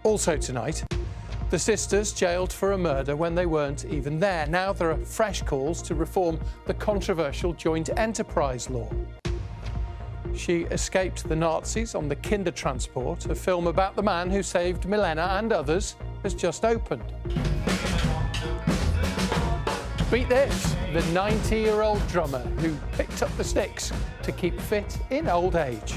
Also tonight, the sisters jailed for a murder when they weren't even there. Now there are fresh calls to reform the controversial joint enterprise law. She escaped the Nazis on the Kindertransport. A film about the man who saved Milena and others has just opened. Beat this, the 90-year-old drummer who picked up the sticks to keep fit in old age.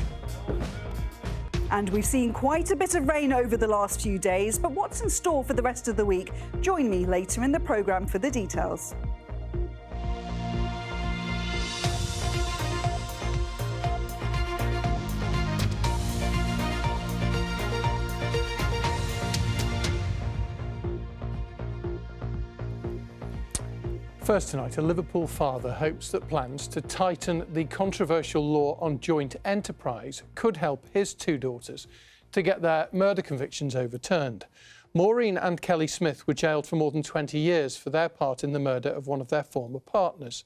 And we've seen quite a bit of rain over the last few days, but what's in store for the rest of the week? Join me later in the programme for the details. First tonight, a Liverpool father hopes that plans to tighten the controversial law on joint enterprise could help his two daughters to get their murder convictions overturned. Maureen and Kelly Smith were jailed for more than 20 years for their part in the murder of one of their former partners.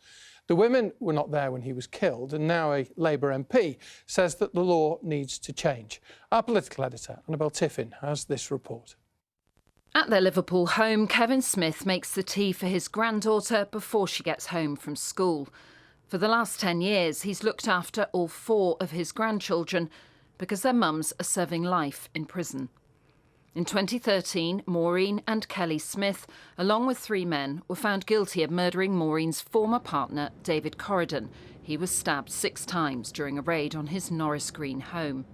The women were not there when he was killed, and now a Labour MP says that the law needs to change. Our political editor, Annabel Tiffin, has this report. At their Liverpool home, Kevin Smith makes the tea for his granddaughter before she gets home from school. For the last 10 years, he's looked after all 4 of his grandchildren because their mums are serving life in prison. In 2013, Maureen and Kelly Smith, along with 3 men, were found guilty of murdering Maureen's former partner, David Corridon. He was stabbed 6 times during a raid on his Norris Green home.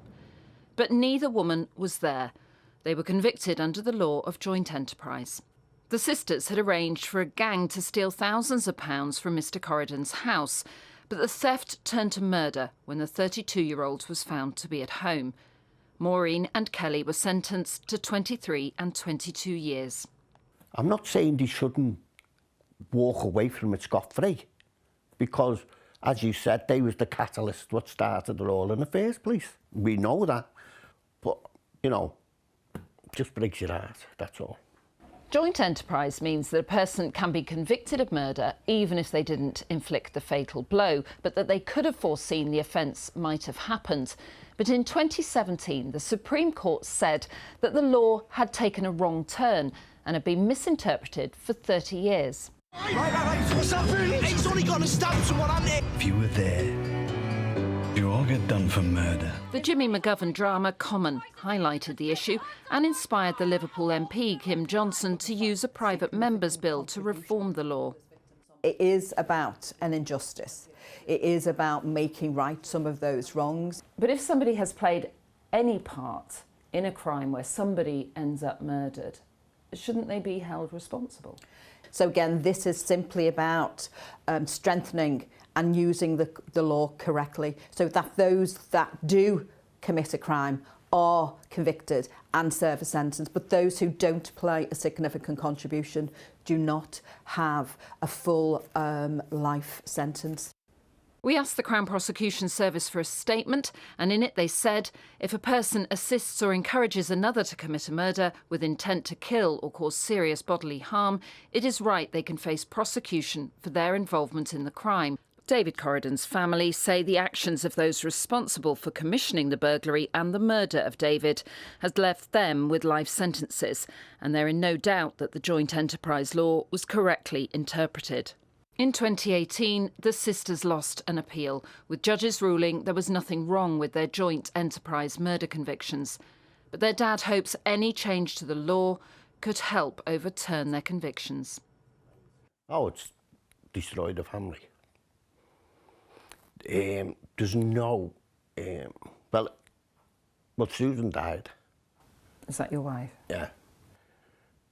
But neither woman was there. They were convicted under the law of joint enterprise. The sisters had arranged for a gang to steal thousands of pounds from Mr. Corridon's house, but the theft turned to murder when the 32-year-old was found to be at home. Maureen and Kelly were sentenced to 23 and 22 years. I'm not saying they shouldn't walk away from it scot-free, because, as you said, they was the catalyst what started it all in the first place. We know that, but, you know, just breaks your heart, that's all. Joint enterprise means that a person can be convicted of murder even if they didn't inflict the fatal blow, but that they could have foreseen the offence might have happened. But in 2017, the Supreme Court said that the law had taken a wrong turn and had been misinterpreted for 30 years. Right. What's happening? He's only got to stab someone, hasn't he? If you were there, you all get done for murder. The Jimmy McGovern drama Common highlighted the issue and inspired the Liverpool MP Kim Johnson to use a private member's bill to reform the law. It is about an injustice. It is about making right some of those wrongs. But if somebody has played any part in a crime where somebody ends up murdered, shouldn't they be held responsible? So again, this is simply about strengthening and using the law correctly, so that those that do commit a crime are convicted and serve a sentence, but those who don't play a significant contribution do not have a full life sentence. We asked the Crown Prosecution Service for a statement, and in it they said if a person assists or encourages another to commit a murder with intent to kill or cause serious bodily harm, it is right they can face prosecution for their involvement in the crime. David Corridon's family say the actions of those responsible for commissioning the burglary and the murder of David has left them with life sentences, and they're in no doubt that the joint enterprise law was correctly interpreted. In 2018, the sisters lost an appeal, with judges ruling there was nothing wrong with their joint enterprise murder convictions. But their dad hopes any change to the law could help overturn their convictions. Oh, it's destroyed the family. There's no... well, Susan died. Is that your wife? Yeah.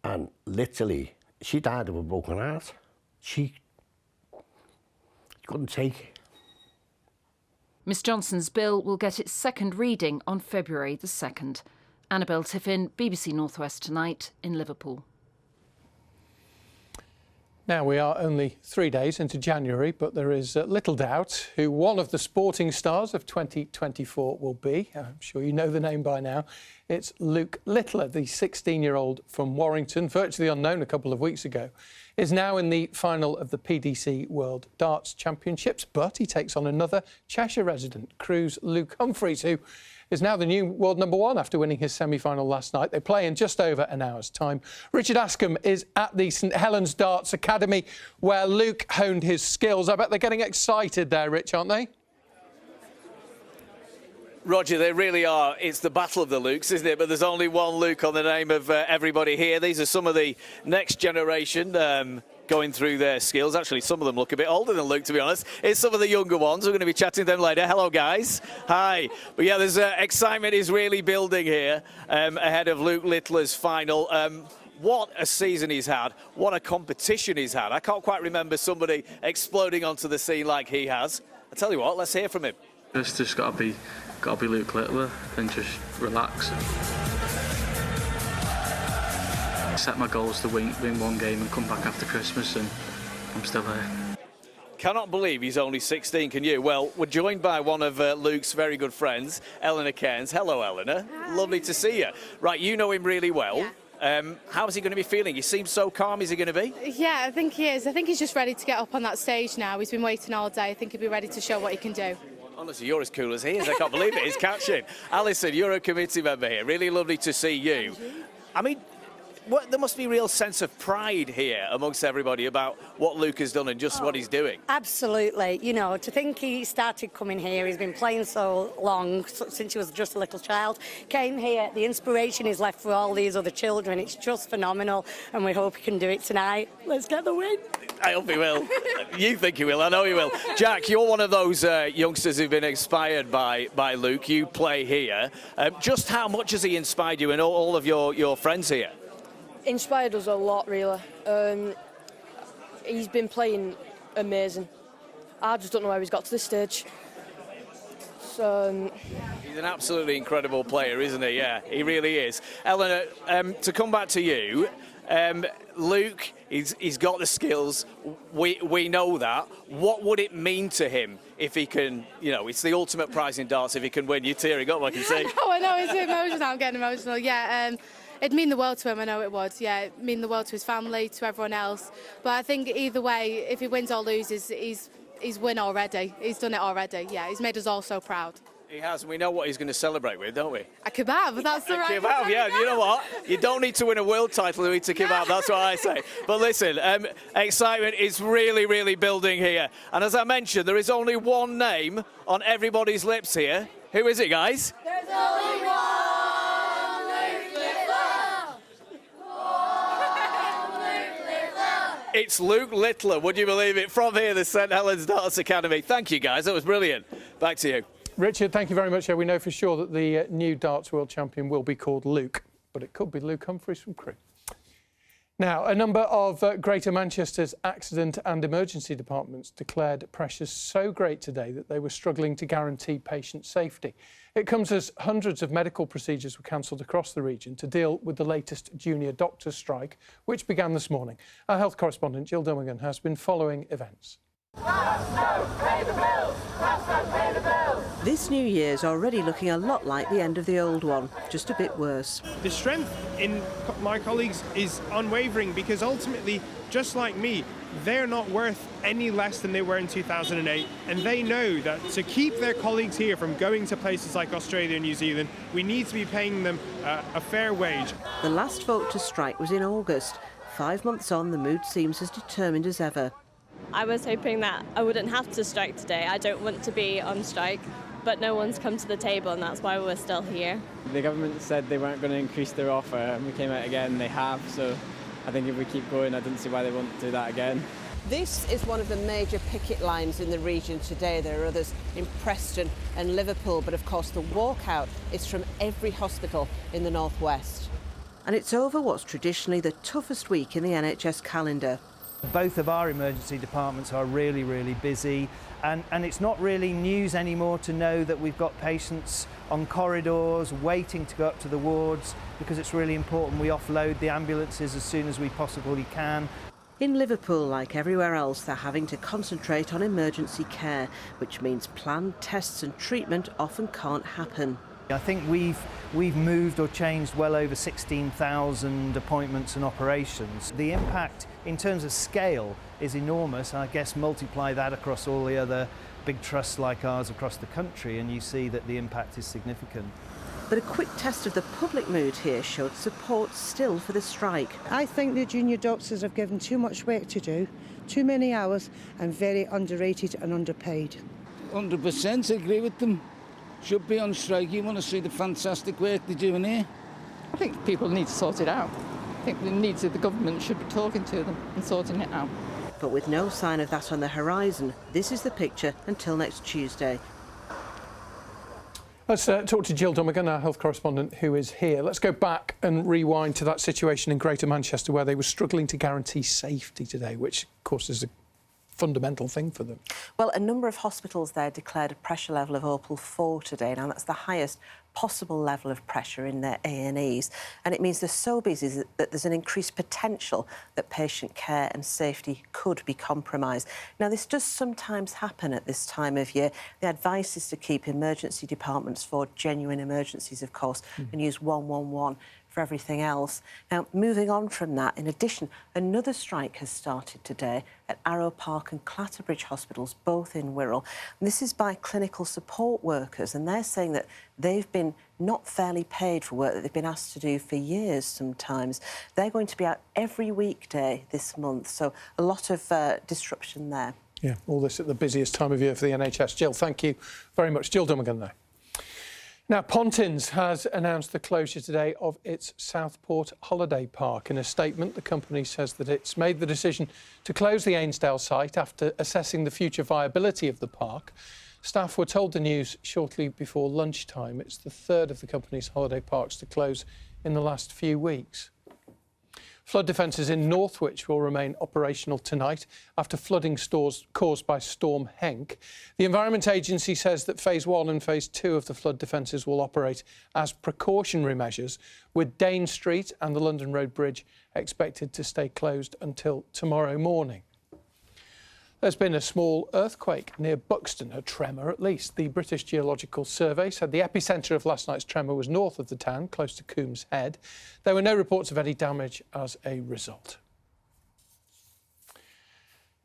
And literally, she died of a broken heart. She couldn't take it. Miss Johnson's bill will get its second reading on February the 2nd. Annabel Tiffin, BBC North West Tonight in Liverpool. Now, we are only 3 days into January, but there is little doubt who one of the sporting stars of 2024 will be. I'm sure you know the name by now. It's Luke Littler, the 16-year-old from Warrington, virtually unknown a couple of weeks ago, is now in the final of the PDC World Darts Championships, but he takes on another Cheshire resident, Crewe's Luke Humphreys, who is now the new world #1 after winning his semi-final last night. They play in just over an hour's time. Richard Askham is at the St Helens Darts Academy where Luke honed his skills. I bet they're getting excited there, Rich, aren't they? Roger, they really are. It's the battle of the Lukes, isn't it? But there's only one Luke on the name of everybody here. These are some of the next generation going through their skills. Actually, some of them look a bit older than Luke, to be honest. It's some of the younger ones. We're going to be chatting to them later. Hello, guys. Hi. But yeah, there's excitement is really building here ahead of Luke Littler's final. What a season he's had. What a competition he's had. I can't quite remember somebody exploding onto the scene like he has. I tell you what, let's hear from him. It's just got to be Luke Littler and just relax. Set my goals to win one game and come back after Christmas, and I'm still here. Cannot believe he's only 16, can you? Well, we're joined by one of Luke's very good friends, Eleanor Cairns. Hello, Eleanor. Hi. Lovely to see you. Right, you know him really well. Yeah. How is he going to be feeling? He seems so calm. Is he going to be? Yeah, I think he is. I think he's just ready to get up on that stage now. He's been waiting all day. I think he'll be ready to show what he can do. Honestly, you're as cool as he is. I can't believe it. He's catching. Alison, you're a committee member here. Really lovely to see you. I mean, there must be a real sense of pride here amongst everybody about what Luke has done and just what he's doing. Absolutely. You know, to think he started coming here, he's been playing so long, since he was just a little child, came here, the inspiration he's left for all these other children, it's just phenomenal, and we hope he can do it tonight. Let's get the win. I hope he will. You think he will, I know he will. Jack, you're one of those youngsters who've been inspired by Luke. You play here. Just how much has he inspired you and all of your friends here? Inspired us a lot, really. He's been playing amazing. I just don't know how he's got to this stage. So, he's an absolutely incredible player, isn't he? Yeah, he really is. Eleanor, to come back to you, Luke, he's got the skills. We know that. What would it mean to him if he can, you know, it's the ultimate prize in darts if he can win? You're tearing up, I can see. Oh, I know, it's emotional. I'm getting emotional. Yeah, it'd mean the world to him, I know it would. Yeah, it'd mean the world to his family, to everyone else. But I think either way, if he wins or loses, he's won already. He's done it already. Yeah, he's made us all so proud. He has, and we know what he's going to celebrate with, don't we? A kebab, that's the right kebab, yeah, you know what? You don't need to win a world title to eat a kebab, that's what I say. But listen, excitement is really, really building here. And as I mentioned, there is only one name on everybody's lips here. Who is it, guys? There's only one Luke Littler. It's Luke Littler, would you believe it? From here, the St Helens Darts Academy. Thank you, guys, that was brilliant. Back to you. Richard, thank you very much. We know for sure that the new darts world champion will be called Luke, but it could be Luke Humphreys from Crewe. Now, a number of Greater Manchester's accident and emergency departments declared pressures so great today that they were struggling to guarantee patient safety. It comes as hundreds of medical procedures were cancelled across the region to deal with the latest junior doctors' strike, which began this morning. Our health correspondent, Jill Dummigan, has been following events. This new year's already looking a lot like the end of the old one, just a bit worse. The strength in my colleagues is unwavering because ultimately, just like me, they're not worth any less than they were in 2008, and they know that to keep their colleagues here from going to places like Australia and New Zealand, we need to be paying them a fair wage. The last vote to strike was in August. 5 months on, the mood seems as determined as ever. I was hoping that I wouldn't have to strike today. I don't want to be on strike, but no one's come to the table, and that's why we're still here. The government said they weren't going to increase their offer, and we came out again and they have, so I think if we keep going, I don't see why they won't do that again. This is one of the major picket lines in the region today. There are others in Preston and Liverpool, but of course the walkout is from every hospital in the northwest. And it's over what's traditionally the toughest week in the NHS calendar. Both of our emergency departments are really, really busy, and it's not really news anymore to know that we've got patients on corridors waiting to go up to the wards, because it's really important we offload the ambulances as soon as we possibly can. In Liverpool, like everywhere else, they're having to concentrate on emergency care, which means planned tests and treatment often can't happen. I think we've moved or changed well over 16,000 appointments and operations. The impact in terms of scale is enormous. I guess multiply that across all the other big trusts like ours across the country, and you see that the impact is significant. But a quick test of the public mood here showed support still for the strike. I think the junior doctors have given too much work to do, too many hours, and very underrated and underpaid. 100% agree with them. Should be on strike. You want to see the fantastic work they're doing here? I think people need to sort it out. I think the government should be talking to them and sorting it out. But with no sign of that on the horizon, this is the picture until next Tuesday. Let's talk to Jill Dummigan, our health correspondent, who is here. Let's go back and rewind to that situation in Greater Manchester where they were struggling to guarantee safety today, which, of course, is a fundamental thing for them. Well, a number of hospitals there declared a pressure level of Opal 4 today. Now, that's the highest possible level of pressure in their A&Es. And it means they're so busy that there's an increased potential that patient care and safety could be compromised. Now, this does sometimes happen at this time of year. The advice is to keep emergency departments for genuine emergencies, of course, and use 111 for everything else. Now, moving on from that, in addition, another strike has started today at Arrow Park and Clatterbridge hospitals, both in Wirral. And this is by clinical support workers, and they're saying that they've been not fairly paid for work that they've been asked to do for years sometimes. They're going to be out every weekday this month, so a lot of disruption there. Yeah, all this at the busiest time of year for the NHS. Jill, thank you very much. Jill Dummigan there. Now, Pontins has announced the closure today of its Southport holiday park. In a statement, the company says that it's made the decision to close the Ainsdale site after assessing the future viability of the park. Staff were told the news shortly before lunchtime. It's the third of the company's holiday parks to close in the last few weeks. Flood defences in Northwich will remain operational tonight after flooding caused by Storm Henk. The Environment Agency says that Phase 1 and Phase 2 of the flood defences will operate as precautionary measures, with Dane Street and the London Road Bridge expected to stay closed until tomorrow morning. There's been a small earthquake near Buxton, a tremor at least. The British Geological Survey said the epicentre of last night's tremor was north of the town, close to Coombs Head. There were no reports of any damage as a result.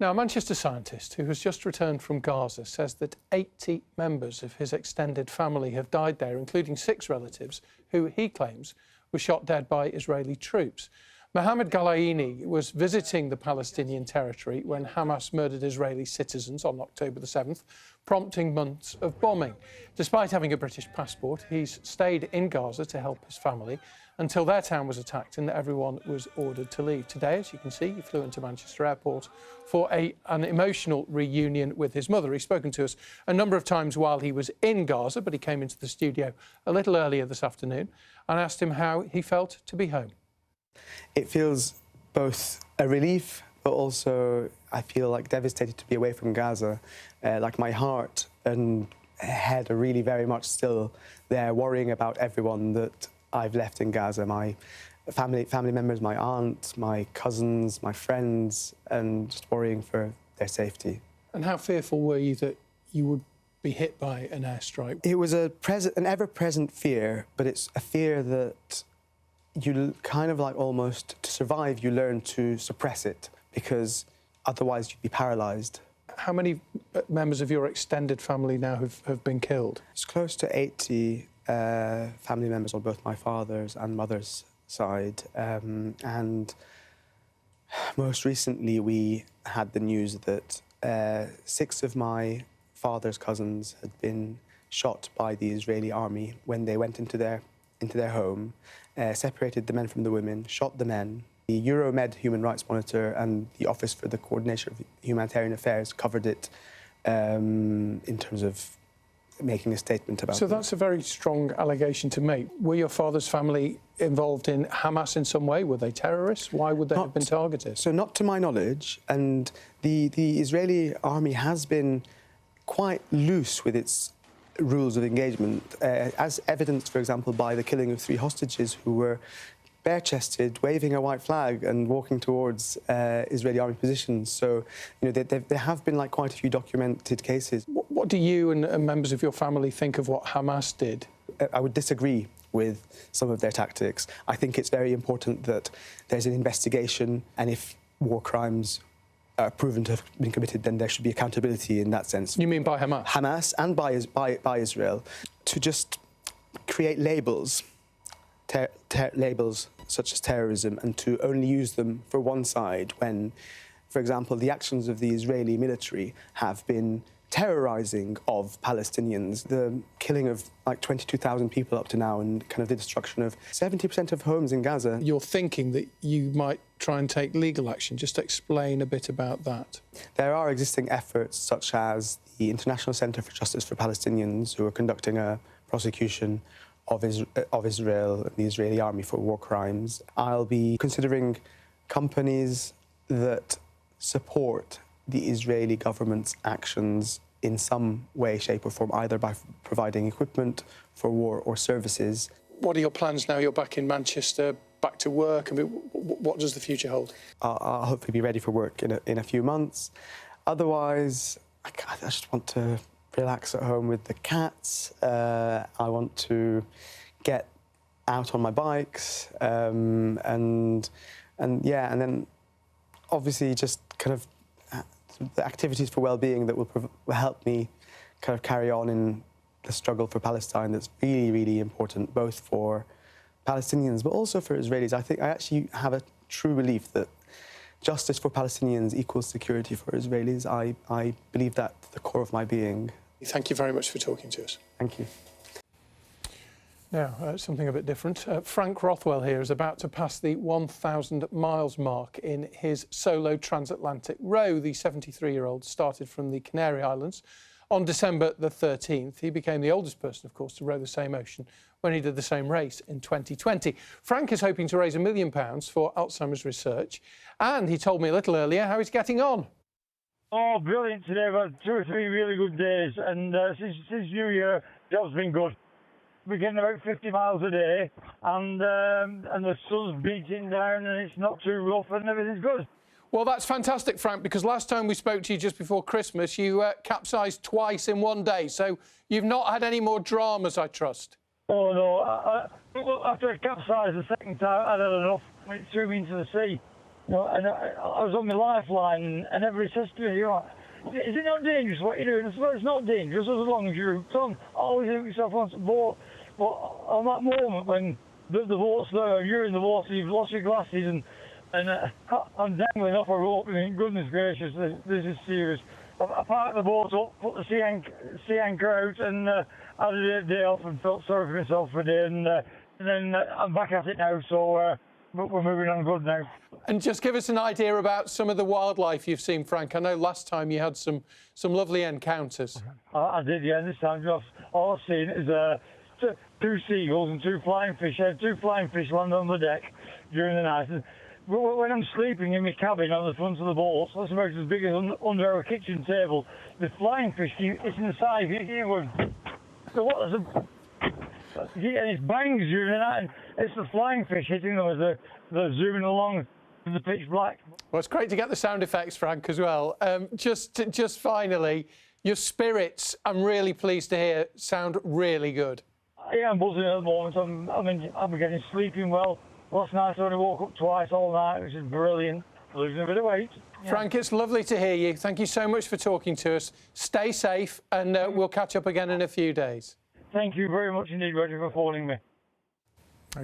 Now, a Manchester scientist who has just returned from Gaza says that 80 members of his extended family have died there, including 6 relatives who he claims were shot dead by Israeli troops. Mohammed Galaini was visiting the Palestinian territory when Hamas murdered Israeli citizens on October the 7th, prompting months of bombing. Despite having a British passport, he's stayed in Gaza to help his family until their town was attacked and everyone was ordered to leave. Today, as you can see, he flew into Manchester Airport for an emotional reunion with his mother. He's spoken to us a number of times while he was in Gaza, but he came into the studio a little earlier this afternoon and asked him how he felt to be home. It feels both a relief, but also I feel like devastated to be away from Gaza. Like my heart and head are really very much still there, worrying about everyone that I've left in Gaza. My family members, my aunt, my cousins, my friends, and just worrying for their safety. And how fearful were you that you would be hit by an airstrike? It was an ever-present fear, but it's a fear that you kind of like almost, to survive, you learn to suppress it because otherwise you'd be paralysed. How many members of your extended family now have been killed? It's close to 80 family members on both my father's and mother's side. And most recently we had the news that 6 of my father's cousins had been shot by the Israeli army when they went into their home, separated the men from the women, shot the men. The Euromed Human Rights Monitor and the Office for the Coordination of Humanitarian Affairs covered it in terms of making a statement about it. So that's a very strong allegation to make. Were your father's family involved in Hamas in some way? Were they terrorists? Why would they have been targeted? So not to my knowledge, and the Israeli army has been quite loose with its rules of engagement, as evidenced, for example, by the killing of 3 hostages who were bare-chested, waving a white flag and walking towards Israeli army positions. So, you know, there have been like quite a few documented cases. What do you and members of your family think of what Hamas did? I would disagree with some of their tactics. I think it's very important that there's an investigation, and if war crimes proven to have been committed, then there should be accountability in that sense. You mean by Hamas? Hamas and by Israel, to just create labels, labels such as terrorism, and to only use them for one side when, for example, the actions of the Israeli military have been terrorising of Palestinians, the killing of like 22,000 people up to now, and kind of the destruction of 70% of homes in Gaza. You're thinking that you might try and take legal action. Just explain a bit about that. There are existing efforts such as the International Centre for Justice for Palestinians, who are conducting a prosecution of Israel and the Israeli army for war crimes. I'll be considering companies that support the Israeli government's actions in some way, shape or form, either by providing equipment for war or services. What are your plans now you're back in Manchester, back to work? I mean, what does the future hold? I'll hopefully be ready for work in a few months. Otherwise, I just want to relax at home with the cats. I want to get out on my bikes, and then obviously just kind of the activities for well-being that will help me kind of carry on in the struggle for Palestine. That's really, really important, both for Palestinians but also for Israelis. I actually have a true belief that justice for Palestinians equals security for Israelis. I believe that to the core of my being. Thank you very much for talking to us. Thank you. Now, something a bit different. Frank Rothwell here is about to pass the 1,000 miles mark in his solo transatlantic row. The 73-year-old started from the Canary Islands on December the 13th. He became the oldest person, of course, to row the same ocean when he did the same race in 2020. Frank is hoping to raise £1 million for Alzheimer's research, and he told me a little earlier how he's getting on. Oh, brilliant today. I've had 2 or 3 really good days, and since New Year, job's been good. We're getting about 50 miles a day, and the sun's beating down, and it's not too rough, and everything's good. Well, that's fantastic, Frank, because last time we spoke to you just before Christmas, you capsized twice in one day, so you've not had any more dramas, I trust. Oh, no. After I capsized the second time, I'd had enough. It threw me into the sea. You know, and I was on my lifeline, and everybody says to me, you know, is it not dangerous what you're doing? I said, well, it's not dangerous as long as you're on. Always think yourself on the boat. But on that moment when the boat's there, you're in the water, you've lost your glasses, and I'm dangling off a rope, and think, goodness gracious, this is serious. I parked the boat up, put the sea anchor out, and had a day off and felt sorry for myself for a day, and then I'm back at it now, so we're moving on good now. And just give us an idea about some of the wildlife you've seen, Frank. I know last time you had some lovely encounters. I did, yeah. This time all I've seen is 2 seagulls and 2 flying fish. I had 2 flying fish land on the deck during the night. And when I'm sleeping in my cabin on the front of the boat, that's about as big as under our kitchen table, the flying fish, it's in the side. So what? And it bangs during the night. And it's the flying fish hitting them as they're zooming along in the pitch black. Well, it's great to get the sound effects, Frank, as well. Just finally, your spirits, I'm really pleased to hear, sound really good. Yeah, I'm buzzing at the moment. I'm getting sleeping well. Last night I only woke up twice all night, which is brilliant. Losing a bit of weight. Yeah. Frank, it's lovely to hear you. Thank you so much for talking to us. Stay safe, and we'll catch up again in a few days. Thank you very much indeed, Roger, for phoning me.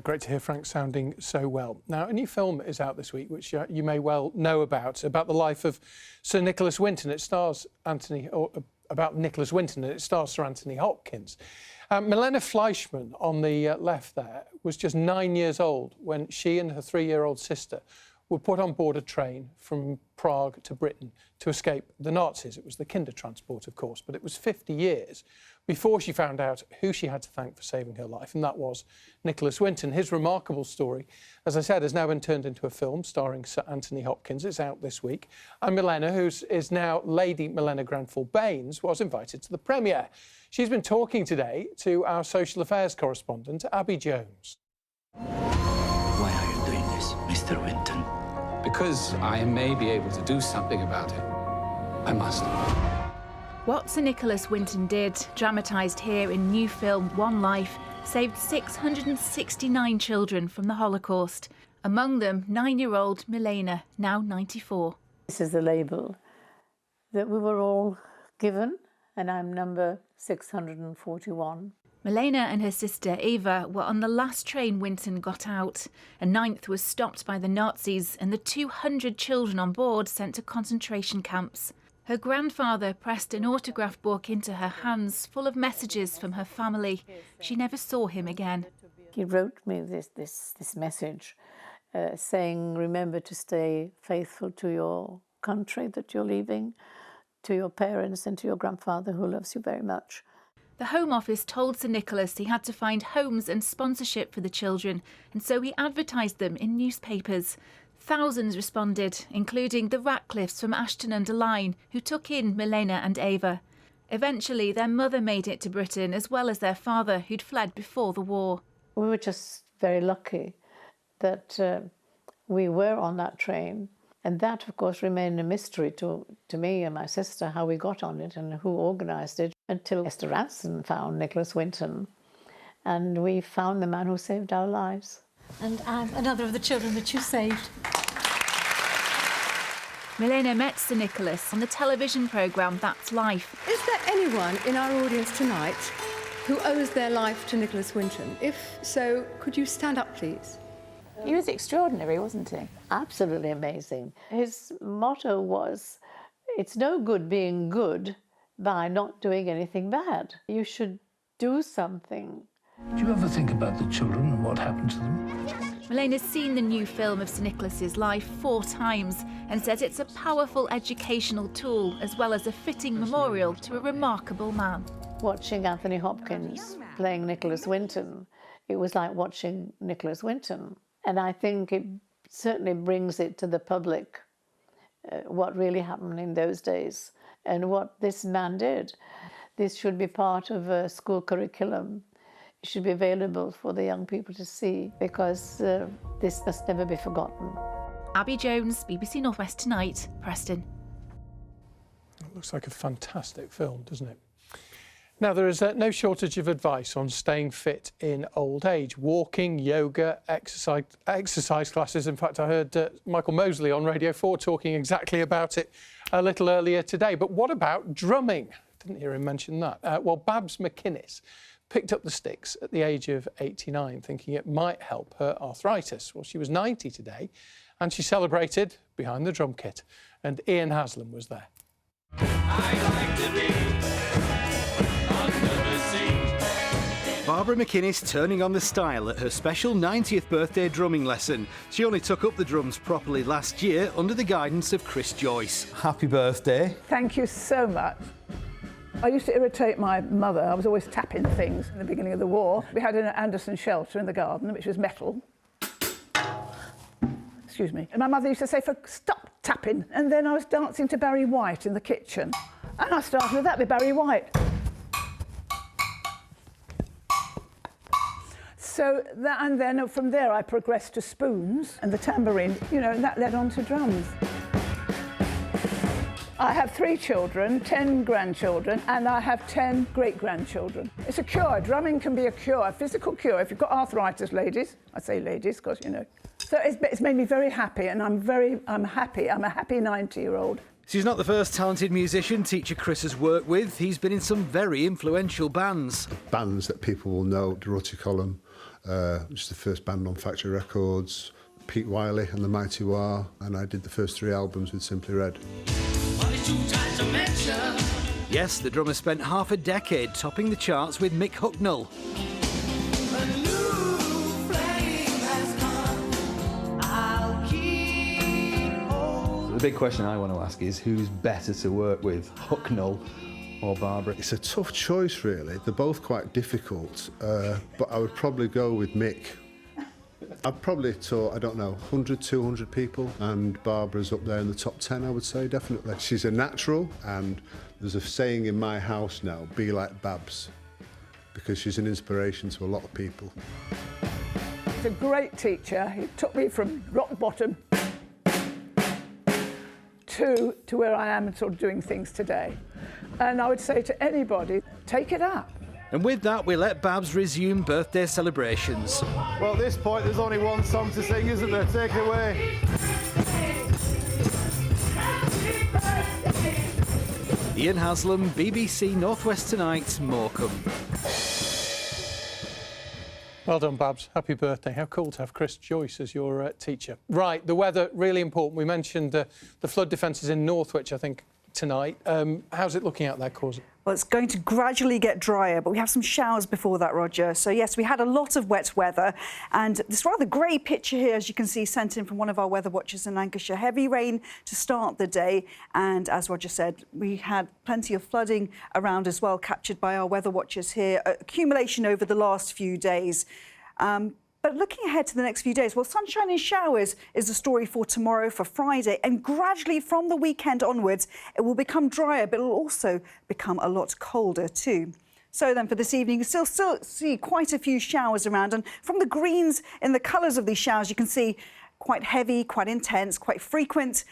Great to hear Frank sounding so well. Now, a new film is out this week, which you may well know about the life of Sir Nicholas Winton. It stars about Nicholas Winton, and it stars Sir Anthony Hopkins. Milena Fleischmann, on the left there, was just 9 years old when she and her 3-year-old sister were put on board a train from Prague to Britain to escape the Nazis. It was the Kindertransport, of course, but it was 50 years before she found out who she had to thank for saving her life, and that was Nicholas Winton. His remarkable story, as I said, has now been turned into a film starring Sir Anthony Hopkins. It's out this week. And Milena, who is now Lady Milena Grenfell-Baines, was invited to the premiere. She's been talking today to our social affairs correspondent, Abby Jones. Why are you doing this, Mr. Winton? Because I may be able to do something about it. I must. What Sir Nicholas Winton did, dramatised here in new film One Life, saved 669 children from the Holocaust. Among them, 9-year-old Milena, now 94. This is the label that we were all given, and I'm number 641. Milena and her sister Eva were on the last train Winton got out. A ninth was stopped by the Nazis and the 200 children on board sent to concentration camps. Her grandfather pressed an autograph book into her hands full of messages from her family. She never saw him again. He wrote me this message saying, remember to stay faithful to your country that you're leaving, to your parents and to your grandfather who loves you very much. The Home Office told Sir Nicholas he had to find homes and sponsorship for the children, and so he advertised them in newspapers. Thousands responded, including the Ratcliffes from Ashton-under-Lyne, who took in Milena and Ava. Eventually, their mother made it to Britain, as well as their father, who'd fled before the war. We were just very lucky that we were on that train. And that, of course, remained a mystery to me and my sister, how we got on it and who organised it, until Esther Ranson found Nicholas Winton. And we found the man who saved our lives. And I'm another of the children that you saved. Milena met Sir Nicholas on the television programme That's Life. Is there anyone in our audience tonight who owes their life to Nicholas Winton? If so, could you stand up, please? He was extraordinary, wasn't he? Absolutely amazing. His motto was, it's no good being good by not doing anything bad. You should do something. Do you ever think about the children and what happened to them? Milena's seen the new film of Sir Nicholas's life 4 times and says it's a powerful educational tool as well as a fitting memorial to a remarkable man. Watching Anthony Hopkins playing Nicholas Winton, it was like watching Nicholas Winton. And I think it certainly brings it to the public, what really happened in those days and what this man did. This should be part of a school curriculum. It should be available for the young people to see, because this must never be forgotten. Abby Jones, BBC North West Tonight, Preston. It looks like a fantastic film, doesn't it? Now, there is no shortage of advice on staying fit in old age. Walking, yoga, exercise classes. In fact, I heard Michael Mosley on Radio 4 talking exactly about it a little earlier today. But what about drumming? Didn't hear him mention that. Well, Babs McInnes picked up the sticks at the age of 89, thinking it might help her arthritis. Well, she was 90 today, and she celebrated behind the drum kit. And Ian Haslam was there. Barbara McInnes turning on the style at her special 90th birthday drumming lesson. She only took up the drums properly last year under the guidance of Chris Joyce. Happy birthday. Thank you so much. I used to irritate my mother. I was always tapping things in the beginning of the war. We had an Anderson shelter in the garden, which was metal. Excuse me. And my mother used to say, stop tapping. And then I was dancing to Barry White in the kitchen. And I started with that, with Barry White. So that, and then from there I progressed to spoons and the tambourine, you know, and that led on to drums. I have 3 children, 10 grandchildren, and I have 10 great-grandchildren. It's a cure. Drumming can be a cure, a physical cure. If you've got arthritis, ladies, I say ladies because, you know. So it's made me very happy, and I'm happy. I'm a happy 90-year-old. She's not the first talented musician teacher Chris has worked with. He's been in some very influential bands. Bands that people will know, Dorothy Column, which is the first band on Factory Records, Pete Wiley and the Mighty War, and I did the first 3 albums with Simply Red. Yes, the drummer spent half a decade topping the charts with Mick Hucknall. The big question I want to ask is who's better to work with, Hucknall or Barbara? It's a tough choice, really. They're both quite difficult, but I would probably go with Mick. I've probably taught, I don't know, 100, 200 people, and Barbara's up there in the top 10, I would say, definitely. She's a natural, and there's a saying in my house now, be like Babs, because she's an inspiration to a lot of people. He's a great teacher. He took me from rock bottom to where I am sort of doing things today. And I would say to anybody, take it up. And with that, we let Babs resume birthday celebrations. Well, at this point, there's only one song to sing, isn't there? Take it away. Ian Haslam, BBC North West Tonight, Morecambe. Well done, Babs. Happy birthday. How cool to have Chris Joyce as your teacher. Right, the weather, really important. We mentioned the flood defences in Northwich, I think, tonight. How's it looking out there, Causa? Well, it's going to gradually get drier, but we have some showers before that, Roger. So, yes, we had a lot of wet weather. And this rather grey picture here, as you can see, sent in from one of our weather watchers in Lancashire. Heavy rain to start the day. And as Roger said, we had plenty of flooding around as well, captured by our weather watchers here. Accumulation over the last few days. But looking ahead to the next few days, well, sunshine and showers is the story for tomorrow, for Friday, and gradually from the weekend onwards, it will become drier, but it will also become a lot colder too. So then for this evening, you still see quite a few showers around, and from the greens in the colours of these showers, you can see quite heavy, quite intense, quite frequent,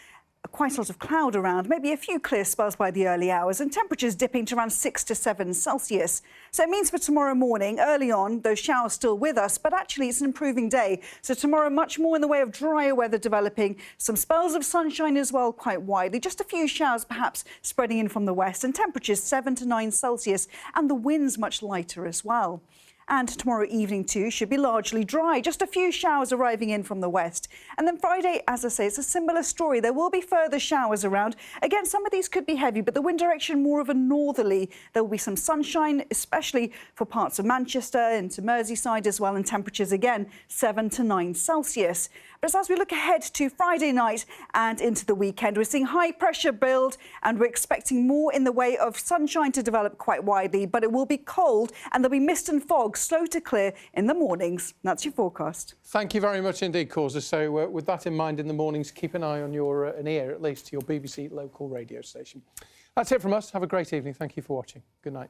quite a lot of cloud around, maybe a few clear spells by the early hours, and temperatures dipping to around 6 to 7 Celsius. So it means for tomorrow morning, early on, those showers still with us, but actually it's an improving day. So tomorrow, much more in the way of drier weather developing, some spells of sunshine as well quite widely, just a few showers perhaps spreading in from the west, and temperatures 7 to 9 Celsius, and the winds much lighter as well. And tomorrow evening too should be largely dry, just a few showers arriving in from the west. And then Friday, as I say, it's a similar story. There will be further showers around. Again, some of these could be heavy, but the wind direction more of a northerly. There will be some sunshine, especially for parts of Manchester, into Merseyside as well, and temperatures again 7 to 9 Celsius. But as we look ahead to Friday night and into the weekend, we're seeing high pressure build, and we're expecting more in the way of sunshine to develop quite widely, but it will be cold and there'll be mist and fog slow to clear in the mornings. That's your forecast. Thank you very much indeed, Causa. So with that in mind in the mornings, keep an eye on your, an ear at least, to your BBC local radio station. That's it from us. Have a great evening. Thank you for watching. Good night.